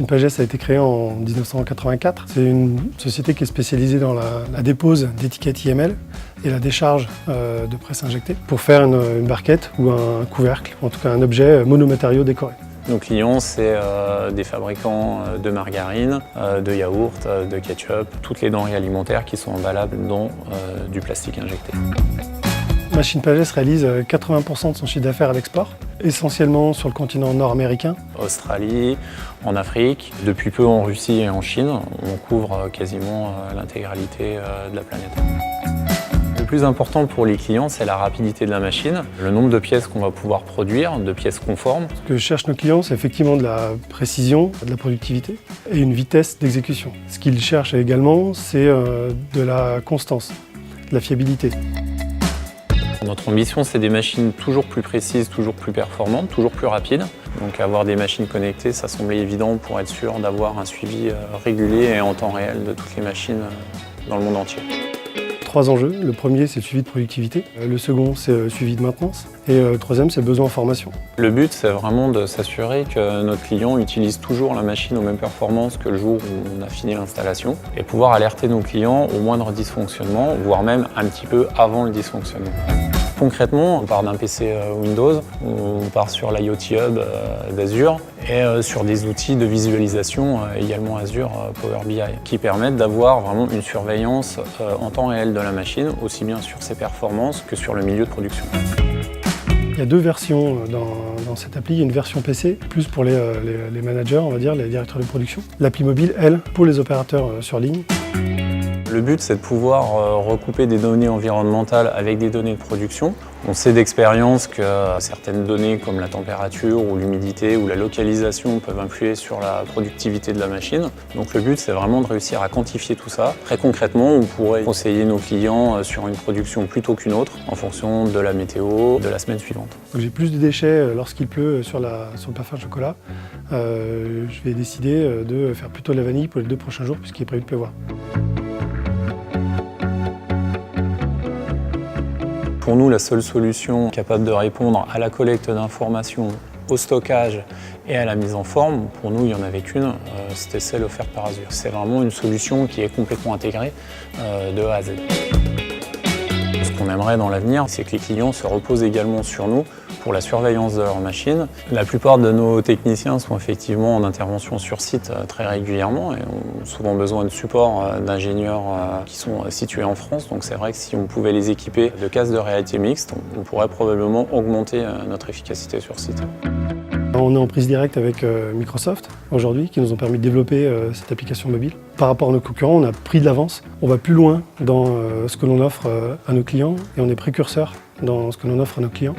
Machine Pagès a été créée en 1984. C'est une société qui est spécialisée dans la dépose d'étiquettes IML et la décharge de presse injectée pour faire une barquette ou un couvercle, en tout cas un objet monomatériau décoré. Nos clients, c'est des fabricants de margarine, de yaourt, de ketchup, toutes les denrées alimentaires qui sont emballables dans du plastique injecté. Machine Pagès réalise 80% de son chiffre d'affaires à l'export, essentiellement sur le continent nord-américain. Australie, en Afrique, depuis peu en Russie et en Chine, on couvre quasiment l'intégralité de la planète. Le plus important pour les clients, c'est la rapidité de la machine, le nombre de pièces qu'on va pouvoir produire, de pièces conformes. Ce que cherchent nos clients, c'est effectivement de la précision, de la productivité et une vitesse d'exécution. Ce qu'ils cherchent également, c'est de la constance, de la fiabilité. Notre ambition, c'est des machines toujours plus précises, toujours plus performantes, toujours plus rapides. Donc avoir des machines connectées, ça semblait évident pour être sûr d'avoir un suivi régulier et en temps réel de toutes les machines dans le monde entier. 3 enjeux. Le premier, c'est le suivi de productivité. Le second, c'est le suivi de maintenance. Et le troisième, c'est le besoin en formation. Le but, c'est vraiment de s'assurer que notre client utilise toujours la machine aux mêmes performances que le jour où on a fini l'installation et pouvoir alerter nos clients au moindre dysfonctionnement, voire même un petit peu avant le dysfonctionnement. Concrètement, on part d'un PC Windows, on part sur l'IoT Hub d'Azure et sur des outils de visualisation également Azure Power BI qui permettent d'avoir vraiment une surveillance en temps réel de la machine, aussi bien sur ses performances que sur le milieu de production. Il y a 2 versions dans cette appli. Il y a une version PC, plus pour les managers, on va dire, les directeurs de production. L'appli mobile, elle, pour les opérateurs sur ligne. Le but, c'est de pouvoir recouper des données environnementales avec des données de production. On sait d'expérience que certaines données comme la température ou l'humidité ou la localisation peuvent influer sur la productivité de la machine. Donc le but, c'est vraiment de réussir à quantifier tout ça. Très concrètement, on pourrait conseiller nos clients sur une production plutôt qu'une autre en fonction de la météo de la semaine suivante. J'ai plus de déchets lorsqu'il pleut sur le parfum chocolat. Je vais décider de faire plutôt la vanille pour les 2 prochains jours puisqu'il est prévu de pleuvoir. Pour nous, la seule solution capable de répondre à la collecte d'informations, au stockage et à la mise en forme, pour nous, il n'y en avait qu'une, c'était celle offerte par Azure. C'est vraiment une solution qui est complètement intégrée de A à Z. Ce qu'on aimerait dans l'avenir, c'est que les clients se reposent également sur nous pour la surveillance de leurs machines. La plupart de nos techniciens sont effectivement en intervention sur site très régulièrement et ont souvent besoin de support d'ingénieurs qui sont situés en France. Donc c'est vrai que si on pouvait les équiper de casques de réalité mixte, on pourrait probablement augmenter notre efficacité sur site. On est en prise directe avec Microsoft aujourd'hui, qui nous ont permis de développer cette application mobile. Par rapport à nos concurrents, on a pris de l'avance. On va plus loin dans ce que l'on offre à nos clients et on est précurseur dans ce que l'on offre à nos clients.